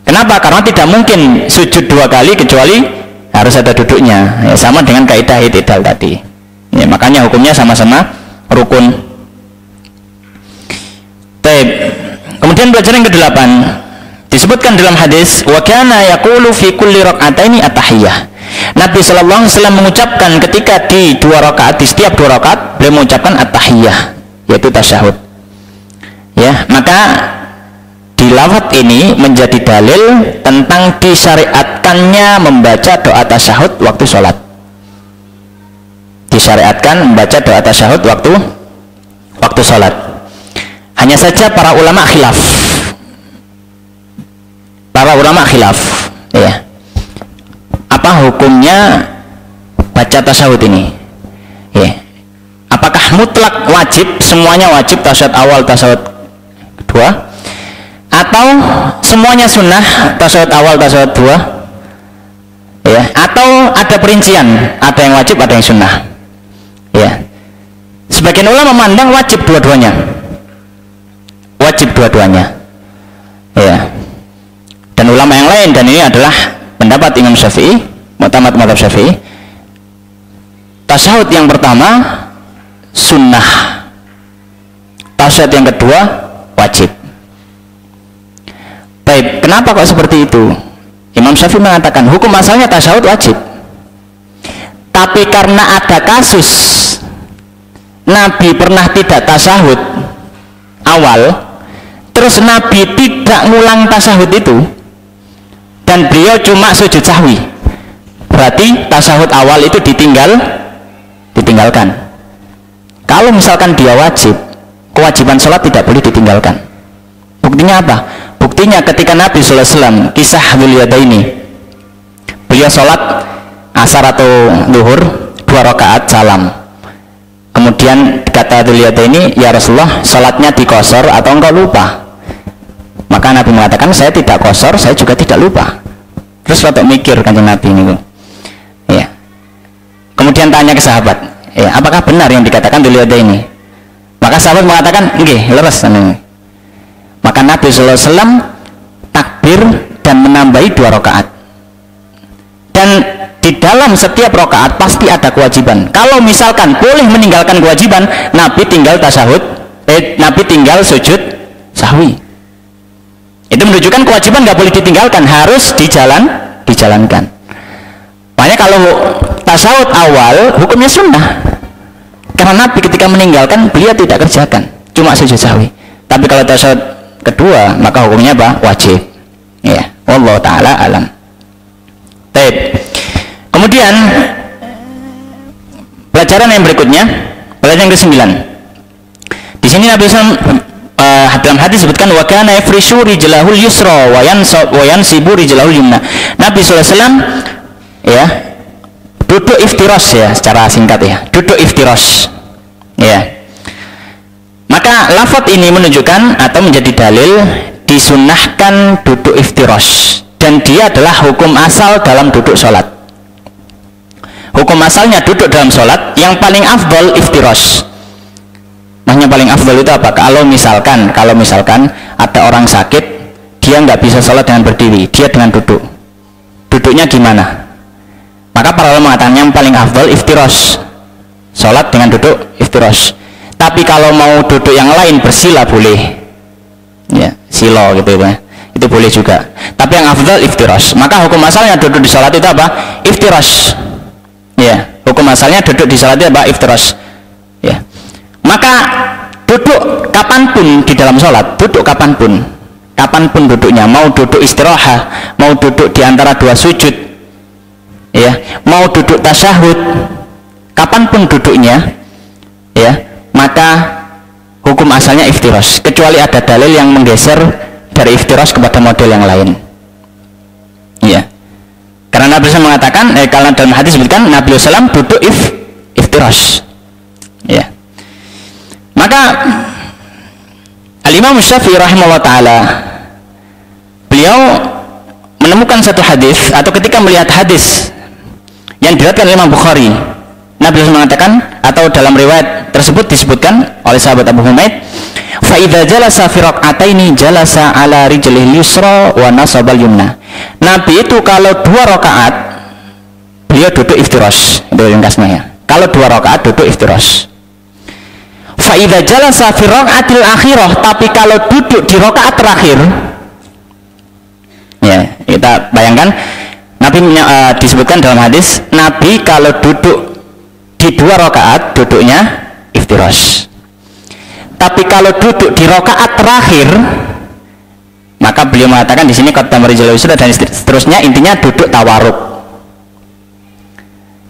Kenapa? Karena tidak mungkin sujud 2 kali kecuali harus ada duduknya. Ya, sama dengan kaidah i'tidal tadi. Ya, makanya hukumnya sama-sama rukun. Baik. Kemudian pelajaran yang ke-8 disebutkan dalam hadis wa kana yaqulu fi kulli rak'ataini at-tahiyyah. Nabi sallallahu alaihi wasallam mengucapkan ketika di 2 rakaat, di setiap 2 rakaat beliau mengucapkan at-tahiyyah, yaitu tasyahud. Ya, maka di lafaz ini menjadi dalil tentang disyariatkannya membaca doa tasyahud waktu sholat. Disyariatkan membaca doa tasyahud waktu sholat. Hanya saja para ulama khilaf. Ya. Apa hukumnya baca tasyahud ini? Ya. Apakah mutlak wajib, semuanya wajib tasyahud awal, tasyahud kedua? Atau semuanya sunnah, tasyahud awal, tasyahud dua? Ya. Atau ada perincian, ada yang wajib, ada yang sunnah? Ya. Sebagian ulama memandang wajib dua-duanya. Wajib dua-duanya. Ya. Dan ulama yang lain, dan ini adalah pendapat Imam Syafi'i, mu'tamad mazhab Syafi'i, tasyahud yang pertama sunnah, tasyahud yang kedua wajib. Baik, kenapa kok seperti itu? Imam Syafi'i mengatakan hukum asalnya tasyahud wajib, tapi karena ada kasus Nabi pernah tidak tasyahud awal, terus Nabi tidak ngulang tasyahud itu, dan beliau cuma sujud sahwi, berarti tasyahud awal itu ditinggalkan. Kalau misalkan dia wajib, kewajiban sholat tidak boleh ditinggalkan. Buktinya apa? Buktinya ketika Nabi SAW kisah Dzul Yadaini, beliau sholat asar atau zuhur 2 rakaat salam. Kemudian kata Dzul Yadaini, ya Rasulullah, sholatnya dikosor atau engkau lupa? Maka Nabi mengatakan, saya tidak kosor, saya juga tidak lupa. Terus waktu mikir Kanjeng Nabi ini, ya. Kemudian tanya ke sahabat, ya, apakah benar yang dikatakan Dzul Yadaini? Maka sahabat mengatakan, nggih, leres. Maka Nabi SAW takbir dan menambahi 2 rakaat. Dan di dalam setiap rakaat pasti ada kewajiban. Kalau misalkan boleh meninggalkan kewajiban, Nabi tinggal tasyahud, Nabi tinggal sujud sahwi. Itu menunjukkan kewajiban nggak boleh ditinggalkan, harus dijalankan. Makanya kalau tasyahud awal hukumnya sunnah, karena Nabi ketika meninggalkan beliau tidak kerjakan, cuma sujud sahwi. Tapi kalau tasyahud kedua maka hukumnya apa? Wajib. Ya, wallahu taala alam. Baik. Kemudian pelajaran yang berikutnya, pelajaran yang ke-9. Di sini Nabi SAW dalam hadis disebutkan wa kana yafrishu rijlahul yusra wa yansibu rijlahul yumna. Nabi SAW ya duduk iftiros, ya secara singkat ya, duduk iftiros. Ya. Maka lafaz ini menunjukkan atau menjadi dalil disunnahkan duduk iftiros, dan dia adalah hukum asal dalam duduk sholat. Hukum asalnya duduk dalam sholat, yang paling afdal iftiros. Makanya paling afdal itu apa? Kalau misalkan ada orang sakit, dia nggak bisa sholat dengan berdiri, dia dengan duduk. Duduknya gimana? Maka para ulama mengatakan yang paling afdal iftiros, sholat dengan duduk iftiros. Tapi kalau mau duduk yang lain bersila boleh, ya silo gitu ya, itu boleh juga. Tapi yang afdal iftiros. Maka hukum asalnya duduk di sholat itu apa? Iftiros. Ya, hukum asalnya duduk di sholat itu apa? Iftiros. Ya. Maka duduk kapanpun di dalam sholat, duduk kapanpun duduknya, mau duduk istirahat, mau duduk di antara 2 sujud, ya, mau duduk tasyahud, kapanpun duduknya, ya, maka hukum asalnya iftiros, kecuali ada dalil yang menggeser dari iftiros kepada model yang lain. Ya, karena Nabi SAW mengatakan, kalau dalam hadis disebutkan Nabi SAW duduk iftiros. Ya. Maka Al-Imam Syafi'i rahimahullah ta'ala, beliau menemukan satu hadis, atau ketika melihat hadis yang diriwayatkan oleh Imam Bukhari, Nabi SAW mengatakan, atau dalam riwayat tersebut disebutkan oleh sahabat Abu Humaid, fa idza jalasa fi rak'ataini jalasa ala rijlil yusra wa nasabal yumna. Nabi itu kalau 2 rakaat beliau duduk iftirash, itu ringkasnya ya. Kalau 2 rakaat duduk iftirash. Fa idza jalasa fi rak'atil akhirah, tapi kalau duduk di rakaat terakhir, ya kita bayangkan Nabi disebutkan dalam hadis, Nabi kalau duduk di 2 rakaat duduknya iftirash. Tapi kalau duduk di rakaat terakhir, maka beliau mengatakan di sini qaddama rijlahu yusra dan seterusnya, intinya duduk tawaruk.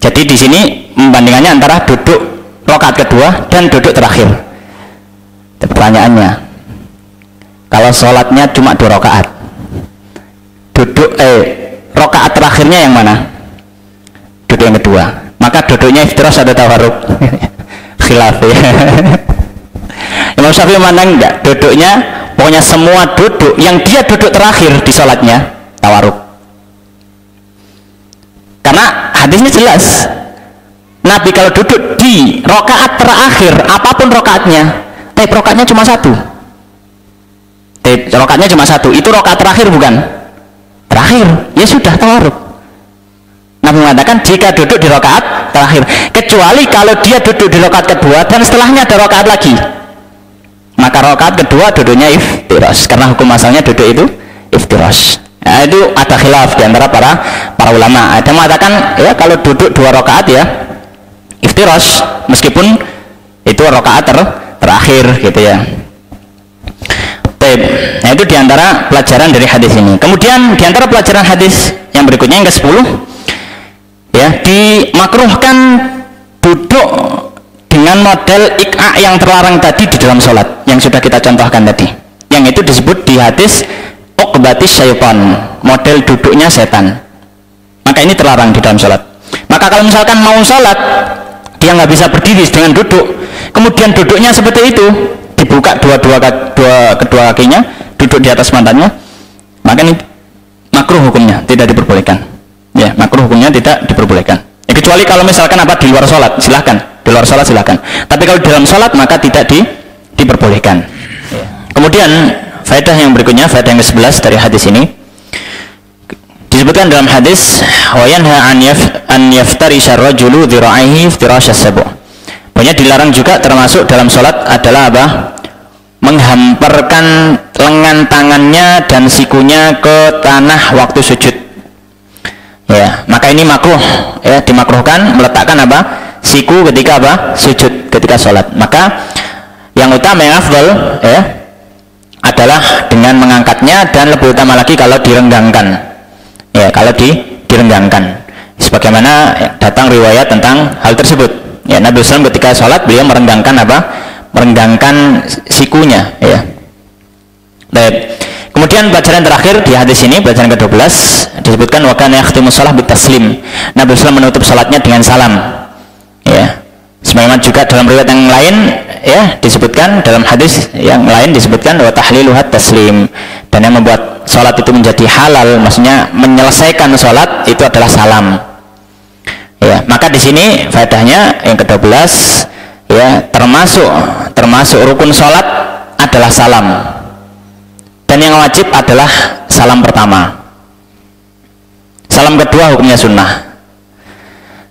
Jadi di sini membandingannya antara duduk rakaat kedua dan duduk terakhir. Pertanyaannya, kalau sholatnya cuma 2 rakaat, duduk rakaat terakhirnya yang mana? Duduk yang kedua. Maka duduknya iftirash atau tawaruk? Khilaf ya. Imam Syafi'i memandang enggak, duduknya pokoknya semua duduk yang dia duduk terakhir di sholatnya tawaruk. Karena hadisnya jelas, Nabi kalau duduk di rakaat terakhir apapun rakaatnya, tapi rakaatnya cuma 1, rakaatnya cuma 1, itu rakaat terakhir bukan? Terakhir, ya sudah tawaruk. Nabi mengatakan jika duduk di rakaat terakhir, kecuali kalau dia duduk di rakaat kedua dan setelahnya ada rakaat lagi, maka rakaat kedua duduknya iftirash, karena hukum asalnya duduk itu iftirash. Nah, itu ada khilaf di antara para ulama. Ada yang mengatakan ya kalau duduk 2 rakaat ya iftirash, meskipun itu rakaat terakhir gitu ya. Nah, itu diantara pelajaran dari hadis ini. Kemudian diantara pelajaran hadis yang berikutnya, yang ke-10 ya, dimakruhkan duduk dengan model ik'a yang terlarang tadi di dalam sholat, yang sudah kita contohkan tadi, yang itu disebut di hadis uqbatis syaitan, model duduknya setan. Maka ini terlarang di dalam sholat. Maka kalau misalkan mau sholat dia nggak bisa berdiri dengan duduk, kemudian duduknya seperti itu, dibuka kedua kakinya, duduk di atas pantatnya, maka ini makruh hukumnya, tidak diperbolehkan. Ya, makruh hukumnya tidak diperbolehkan. Ya, kecuali kalau misalkan di luar sholat, silahkan. Di luar sholat silahkan. Tapi kalau di dalam sholat maka tidak diperbolehkan. Ya. Kemudian faedah yang berikutnya, faedah yang ke-11 dari hadis ini, disebutkan dalam hadis, wa yanha an yaftarisha ar-rajulu dhira'ihi iftirasha as-sabu'. Banyak dilarang juga termasuk dalam sholat adalah apa? Menghamparkan lengan tangannya dan sikunya ke tanah waktu sujud. Ya, maka ini makruh ya, dimakruhkan meletakkan apa? Siku ketika apa? Sujud, ketika sholat. Maka yang utama, yang afdal ya, adalah dengan mengangkatnya, dan lebih utama lagi kalau direnggangkan. Ya, kalau direnggangkan. Sebagaimana datang riwayat tentang hal tersebut. Ya, Nabi SAW ketika sholat beliau merenggangkan apa? Merenggangkan sikunya. Ya. Baik. Kemudian pelajaran terakhir di hadis ini, pelajaran ke-12, disebutkan wa kana yakhtimu shalah bitaslim. Nabi SAW menutup sholatnya dengan salam. Ya. Sebagaimana juga dalam riwayat yang lain ya disebutkan, dalam hadis yang lain disebutkan wa tahliluhat taslim, dan yang membuat sholat itu menjadi halal, maksudnya menyelesaikan sholat itu adalah salam. Ya, maka di sini faedahnya yang ke-12 ya, termasuk rukun sholat adalah salam, dan yang wajib adalah salam pertama. Salam kedua hukumnya sunnah.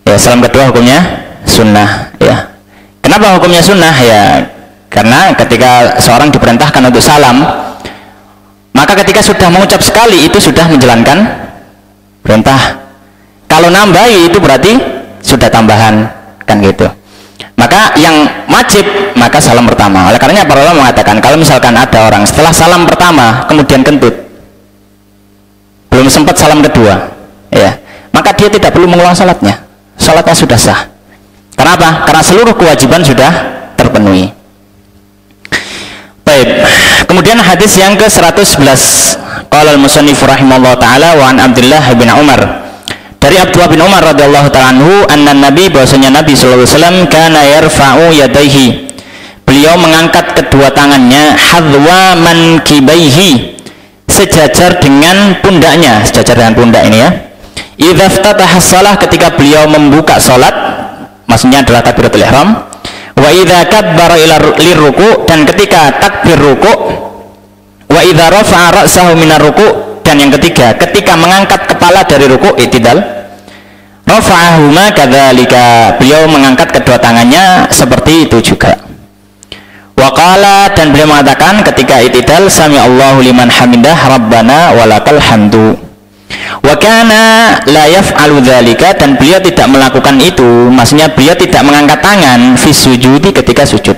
Ya, salam kedua hukumnya sunnah. Ya, kenapa hukumnya sunnah? Ya, karena ketika seorang diperintahkan untuk salam, maka ketika sudah mengucap sekali itu sudah menjalankan perintah. Kalau nambahi itu berarti sudah tambahan, kan gitu. Maka yang wajib maka salam pertama. Oleh karenanya para ulama mengatakan kalau misalkan ada orang setelah salam pertama kemudian kentut, belum sempat salam kedua, ya, maka dia tidak perlu mengulang salatnya. Salatnya sudah sah. Kenapa? Karena seluruh kewajiban sudah terpenuhi. Baik. Kemudian hadis yang ke-111. Qala al-musannif rahimahullah taala wa an Abdullah bin Umar. Dari Abdullah bin Umar radhiyallahu ta'ala anhu, anna Nabi, bahwasanya Nabi sallallahu alaihi wasallam kana yarfa'u yadayhi. Beliau mengangkat kedua tangannya hadwa mankibaihi, sejajar dengan pundaknya, sejajar dengan pundak ini ya. Idza iftataha shalah, ketika beliau membuka salat, maksudnya adalah takbiratul ihram, Wa idza kabbara lirruku, dan ketika takbir ruku. Wa idza rafa'a ra'sahu minar ruku, dan yang ketiga ketika mengangkat kepala dari ruku i'tidal. Rafa'ahuma kadzalika, beliau mengangkat kedua tangannya seperti itu juga. Wa qala, dan beliau mengatakan ketika i'tidal, sami Allahu liman hamidah rabbana walakal hamdu. Wa kana la yaf'alu dzalika, dan beliau tidak melakukan itu, maksudnya beliau tidak mengangkat tangan fi sujudi ketika sujud.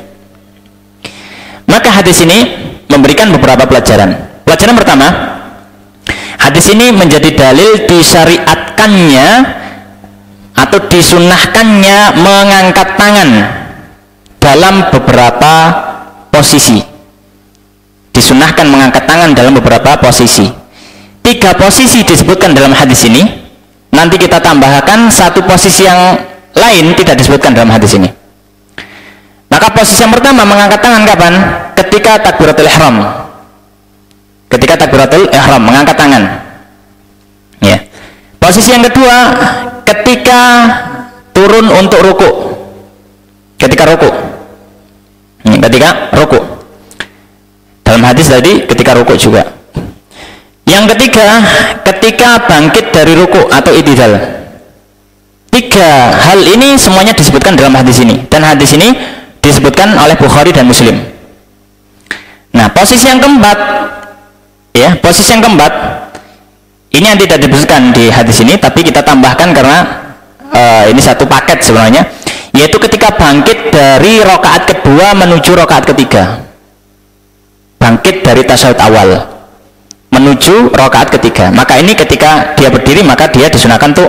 Maka hadis ini memberikan beberapa pelajaran. Pelajaran pertama, hadis ini menjadi dalil disyariatkannya atau disunnahkannya mengangkat tangan dalam beberapa posisi. Disunnahkan mengangkat tangan dalam beberapa posisi. 3 posisi disebutkan dalam hadis ini. Nanti kita tambahkan 1 posisi yang lain tidak disebutkan dalam hadis ini. Maka posisi yang pertama mengangkat tangan kapan? Ketika takbiratul ihram. Ketika takbiratul ihram mengangkat tangan. Ya. Posisi yang kedua ketika turun untuk ruku. Ketika ruku. Ketika ruku. Dalam hadis tadi ketika ruku juga. Yang ketiga ketika bangkit dari ruku atau i'tidal. 3 hal ini semuanya disebutkan dalam hadis ini, dan hadis ini disebutkan oleh Bukhari dan Muslim. Nah, posisi yang keempat, ya, posisi yang keempat ini yang tidak disebutkan di hadis ini, tapi kita tambahkan karena ini satu paket sebenarnya, yaitu ketika bangkit dari rakaat kedua menuju rakaat ketiga. Bangkit dari tasyahud awal menuju rakaat ketiga. Maka ini ketika dia berdiri, maka dia disunahkan untuk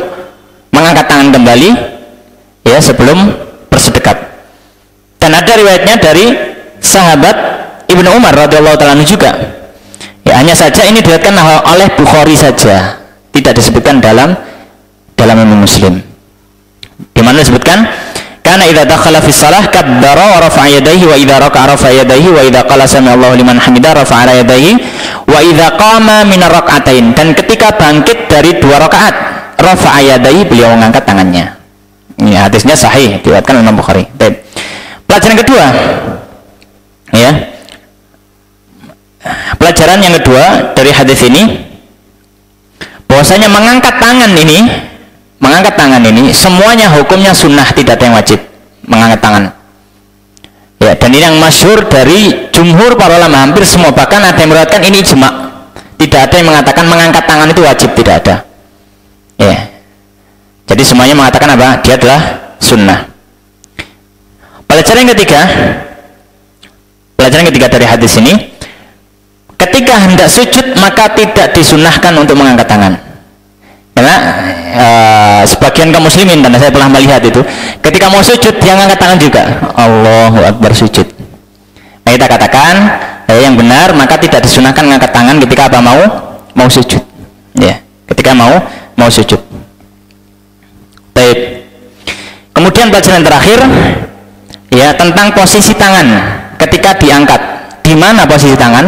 mengangkat tangan kembali, ya, sebelum bersedekat. Dan ada riwayatnya dari sahabat Ibnu Umar radhiyallahu ta'ala juga. Ya, hanya saja ini diriwayatkan oleh Bukhari saja, tidak disebutkan dalam Imam Muslim. Di mana disebutkan kana idza dakhala fi shalah kabbara wa rafa'a yadayhi wa idza raka'a rafa'a yadayhi wa idza qala sami Allahu liman hamidah rafa'a yadayhi wa idza qama min rak'atain, dan ketika bangkit dari 2 rakaat rafa'a yadayhi, beliau mengangkat tangannya. Ini hadisnya sahih diriwayatkan oleh Imam Bukhari. Baik. Pelajaran kedua, ya, pelajaran yang kedua dari hadis ini, bahwasanya mengangkat tangan ini semuanya hukumnya sunnah, tidak ada yang wajib mengangkat tangan. Ya, dan ini yang masyhur dari jumhur para ulama, hampir semua, bahkan ada yang meriwayatkan ini ijma'. Tidak ada yang mengatakan mengangkat tangan itu wajib, tidak ada. Ya. Jadi semuanya mengatakan apa? Dia adalah sunnah. Pelajaran yang ketiga dari hadis ini, ketika hendak sujud maka tidak disunahkan untuk mengangkat tangan. Karena sebagian kaum muslimin, dan saya pernah melihat itu, ketika mau sujud dia angkat tangan juga, Allahu Akbar sujud. Nah, kita katakan yang benar, maka tidak disunahkan mengangkat tangan ketika apa mau sujud. Ya, ketika mau sujud. Baik. Kemudian pelajaran terakhir, ya, tentang posisi tangan ketika diangkat. Di mana posisi tangan?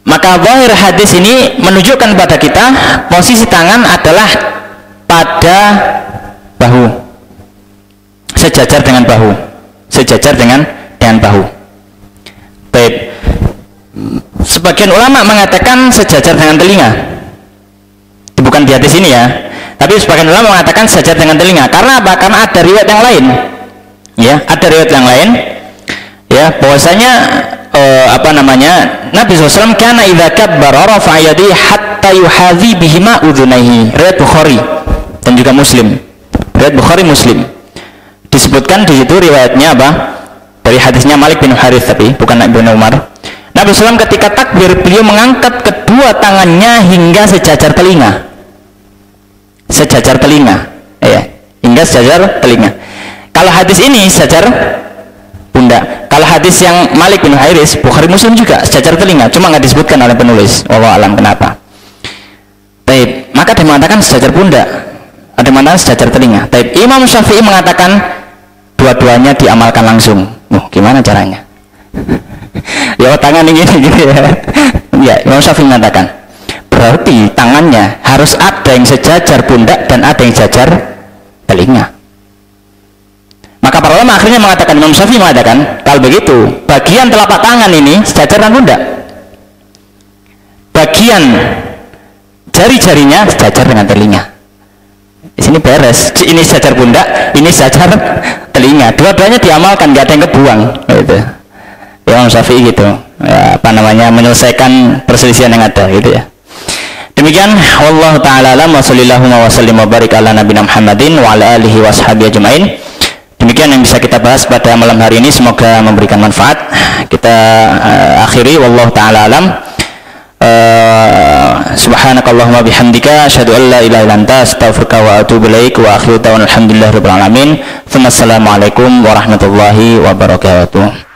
Maka zahir hadis ini menunjukkan pada kita posisi tangan adalah pada bahu, sejajar dengan bahu, Baik. Sebagian ulama mengatakan sejajar dengan telinga. Itu bukan di hadis ini, ya, tapi sebagian ulama mengatakan sejajar dengan telinga. Karena apa? Karena ada riwayat yang lain. Ya, ada riwayat yang lain, ya, bahwasanya Nabi SAW kana idza kabbara rafa'a yadayhi hatta yuhadhi bihima udhunaihi. Riwayat Bukhari dan juga Muslim. Riwayat Bukhari Muslim. Disebutkan di situ riwayatnya apa? Dari hadisnya Malik bin Harith, tapi bukan Ibnu Umar. Nabi SAW ketika takbir, beliau mengangkat kedua tangannya hingga sejajar telinga. Ya, hingga sejajar telinga. Kalau hadis ini sejajar pundak. Kalau hadis yang Malik bin Harith, Bukhari Muslim juga sejajar telinga, cuma nggak disebutkan oleh penulis. Wallahu alam kenapa. Baik, maka dia mengatakan sejajar pundak, ada yang mengatakan sejajar telinga. Baik, Imam Syafi'i mengatakan dua-duanya diamalkan langsung. Gimana caranya? Ya, tangan ini gitu ya. Ya, Imam Syafi'i mengatakan berarti tangannya harus ada yang sejajar pundak dan ada yang sejajar telinga. Maka para ulama akhirnya mengatakan, Imam Syafi'i mengatakan, kalau begitu bagian telapak tangan ini sejajar dengan pundak, bagian jari-jarinya sejajar dengan telinga. Di sini beres, ini sejajar pundak, ini sejajar telinga, dua-duanya diamalkan, nggak ada yang kebuang gitu. Imam Syafi'i gitu ya, menyelesaikan perselisihan yang ada gitu ya. Demikian, wallahu ta'ala alam, wa sallallahu wa sallim wa barik ala nabiyina Muhammadin wa ala alihi wa sahbihi ajma'in. Demikian yang bisa kita bahas pada malam hari ini, semoga memberikan manfaat. Kita akhiri, wallahu ta'ala alam. Subhanakallahumma bihamdika asyhadu an la ilaha illa anta astaghfiruka wa atubu ilaik wa akhiru da'wana alhamdulillahirabbil alamin. Assalamualaikum warahmatullahi wabarakatuh.